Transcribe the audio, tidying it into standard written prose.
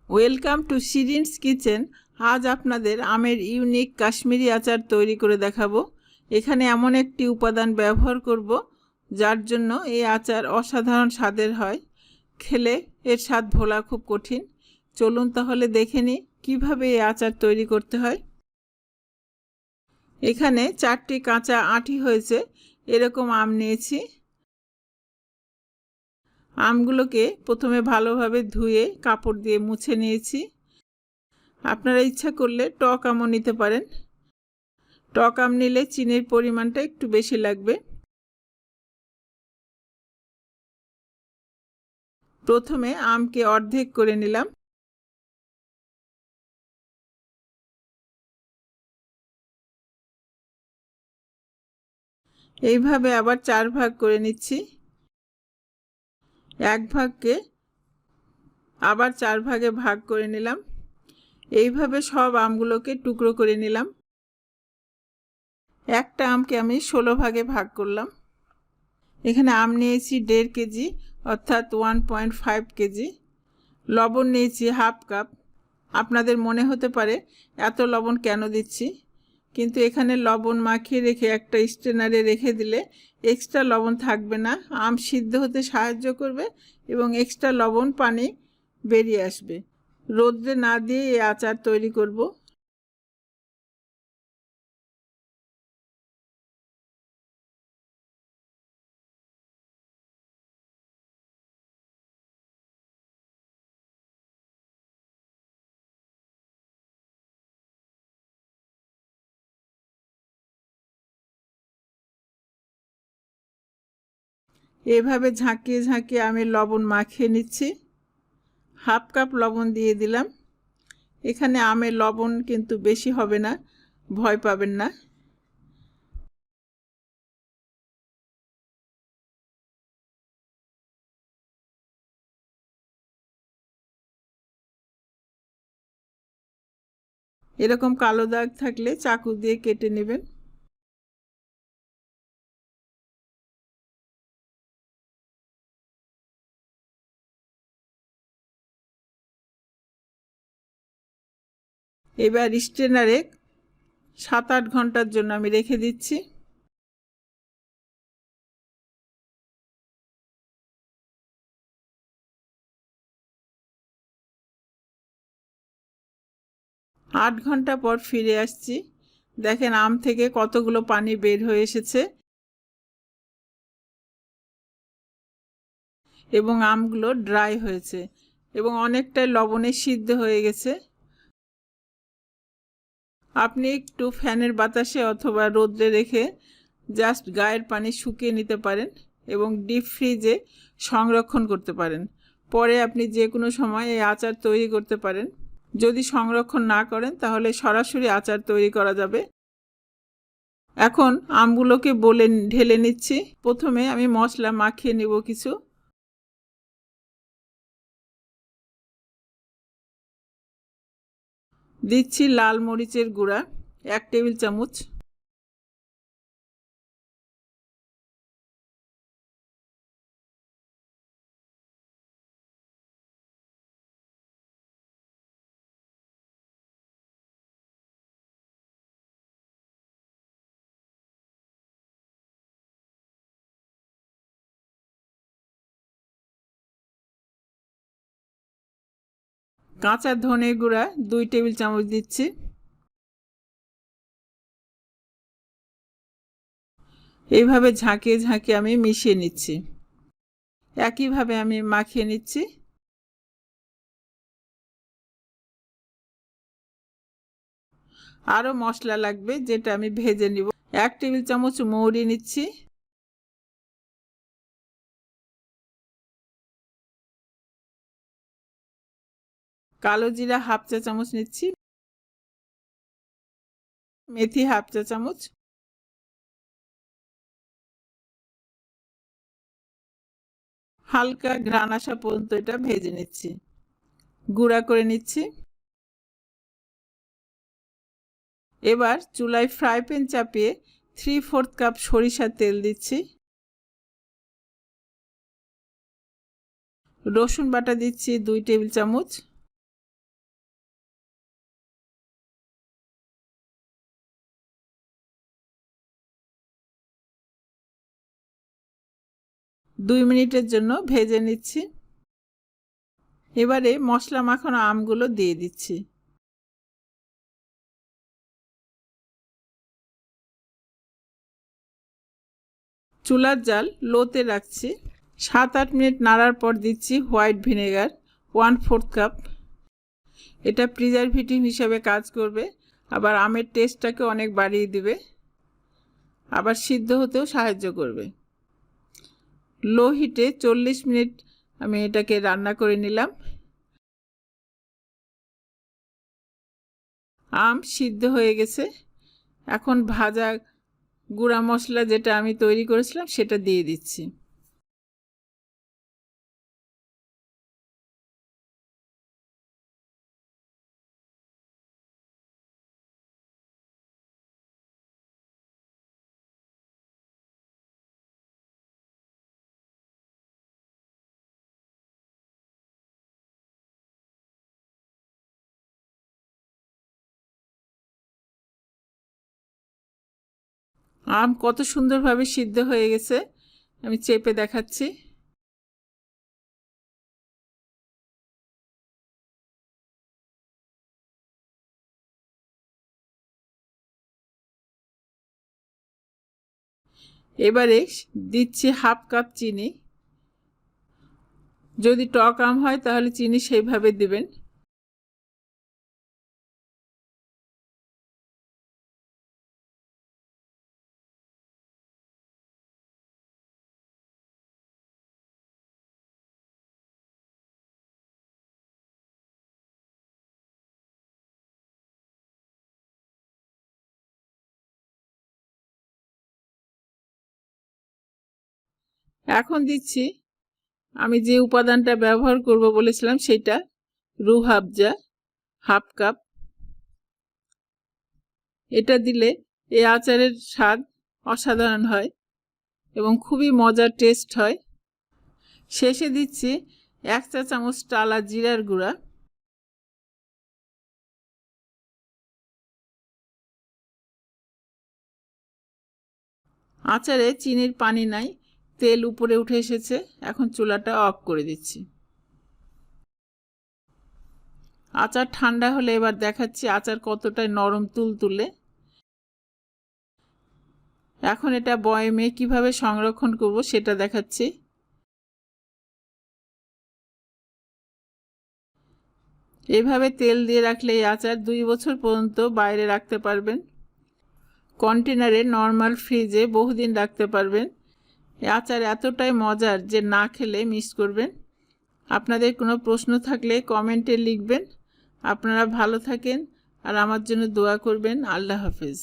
Welcome to শিরিনস kitchen. আজ আপনাদের আমের ইউনিক কাশ্মীরি আচার তৈরি করে দেখাবো। এখানে এমন একটি উপাদান ব্যবহার করব যার জন্য এই আচার অসাধারণ স্বাদের হয়। খেলে এর স্বাদ ভোলা খুব কঠিন। চলুন তাহলে দেখে নিই কীভাবে এই আচার তৈরি করতে হয়। এখানে 4টি কাঁচা আঁটি হয়েছে এরকম আম নিয়েছি। আমগুলোকে প্রথমে ভালোভাবে ধুয়ে কাপড় দিয়ে মুছে নিয়েছি। আপনারা ইচ্ছা করলে টক আমও নিতে পারেন। টক আম নিলে চিনির পরিমাণটা একটু বেশি লাগবে। প্রথমে আমকে অর্ধেক করে নিলাম। এইভাবে আবার 4 ভাগ করে নিচ্ছি। এক ভাগকে আবার 4 ভাগে ভাগ করে নিলাম। এইভাবে সব আমগুলোকে টুকরো করে নিলাম। একটা আমকে আমি 16 ভাগে ভাগ করলাম। এখানে আম নিয়েছি 1.5 কেজি অর্থাৎ 1.5 কেজি। লবণ নিয়েছি হাফ কাপ। আপনাদের মনে হতে পারে এত লবণ কেন দিচ্ছি, কিন্তু এখানে লবণ মাখিয়ে রেখে একটা স্ট্রেনারে রেখে দিলে এক্সট্রা লবণ থাকবে না, আম সিদ্ধ হতে সাহায্য করবে এবং এক্সট্রা লবণ পানি বেরিয়ে আসবে। রোদ্রে না দিয়ে এই আচার তৈরি করব। এভাবে ঝাঁকিয়ে ঝাঁকিয়ে আমি লবণ মাখিয়ে নিচ্ছি। হাফ কাপ লবণ দিয়ে দিলাম। এখানে আমের লবণ কিন্তু বেশি হবে না, ভয় পাবেন না। এরকম কালো দাগ থাকলে চাকু দিয়ে কেটে নেবেন। এবার স্ট্রেনারে 7-8 ঘন্টার জন্য আমি রেখে দিচ্ছি। আট ঘন্টা পর ফিরে আসছি। দেখেন আম থেকে কতগুলো পানি বের হয়ে এসেছে এবং আমগুলো ড্রাই হয়েছে এবং অনেকটাই লবণে সিদ্ধ হয়ে গেছে। আপনি একটু ফ্যানের বাতাসে অথবা রোদ্রে রেখে জাস্ট গায়ের পানি শুকিয়ে নিতে পারেন এবং ডিপ ফ্রিজে সংরক্ষণ করতে পারেন। পরে আপনি যে কোনো সময় এই আচার তৈরি করতে পারেন। যদি সংরক্ষণ না করেন তাহলে সরাসরি আচার তৈরি করা যাবে। এখন আমগুলোকে ঢেলে নিচ্ছি। প্রথমে আমি মশলা মাখিয়ে নেব কিছু। দিচ্ছি লাল মরিচের গুঁড়া 1 টেবিল চামচ, কাঁচা ধনে গুঁড়া 2 টেবিল চামচ দিচ্ছি। এইভাবে ঝাঁকিয়ে ঝাঁকিয়ে আমি মিশিয়ে নিচ্ছি। একইভাবে আমি মাখিয়ে নিচ্ছি। আরও মশলা লাগবে যেটা আমি ভেজে নিব। 1 টেবিল চামচ মৌরি নিচ্ছি, কালো জিরা হাফ চা চামচ নিচ্ছি, মেথি হাফ চা চামচ, হালকা ঘ্রাণ আসা পর্যন্ত এটা ভেজে নিচ্ছি, গুঁড়া করে নিচ্ছি। এবার চুলায় ফ্রাই প্যান চাপিয়ে 3/4 কাপ সরিষার তেল দিচ্ছি। রসুন বাটা দিচ্ছি 2 টেবিল চামচ, 2 মিনিটের জন্য ভেজে নিচ্ছি। এবারে মশলা মাখানো আমগুলো দিয়ে দিচ্ছি। চুলার জাল লোতে রাখছি। 7-8 মিনিট নাড়ার পর দিচ্ছি হোয়াইট ভিনেগার 1/4 কাপ। এটা প্রিজারভেটিভ হিসেবে কাজ করবে, আবার আমের টেস্টটাকে অনেক বাড়িয়ে দিবে, আবার সিদ্ধ হতেও সাহায্য করবে। লো হিটে 40 মিনিট আমি এটাকে রান্না করে নিলাম। আম সিদ্ধ হয়ে গেছে। এখন ভাজা গুঁড়া মশলা যেটা আমি তৈরি করেছিলাম সেটা দিয়ে দিচ্ছি। আম কত সুন্দরভাবে সিদ্ধ হয়ে গেছে, আমি চেপে দেখাচ্ছি। এবারে দিচ্ছি 1/2 কাপ চিনি। যদি টক আম হয় তাহলে চিনি সেইভাবে দিবেন। এখন দিচ্ছি আমি যে উপাদানটা ব্যবহার করব বলেছিলাম সেটা, রুহ আফজা 1/2 কাপ। এটা দিলে এই আচারের স্বাদ অসাধারণ হয় এবং খুবই মজার টেস্ট হয়। শেষে দিচ্ছি 1 চা চামচ টালা জিরার গুঁড়া। আচারে চিনির পানি নাই, তেল উপরে উঠে এসেছে। এখন চুলাটা অফ করে দিচ্ছি। আচার ঠান্ডা হলে এবার দেখাচ্ছি আচার কতটা নরম তুলতুলে। এখন এটা বয়মে কিভাবে সংরক্ষণ করব সেটা দেখাচ্ছি। এভাবে তেল দিয়ে রাখলে এই আচার 2 বছর পর্যন্ত বাইরে রাখতে পারবেন। কন্টেনারে নর্মাল ফ্রিজে বহুদিন রাখতে পারবেন। এই আচার এতটাই মজার যে না খেলে মিস করবেন। আপনাদের কোনো প্রশ্ন থাকলে কমেন্টে লিখবেন। আপনারা ভালো থাকেন আর আমার জন্য দোয়া করবেন। আল্লাহ হাফেজ।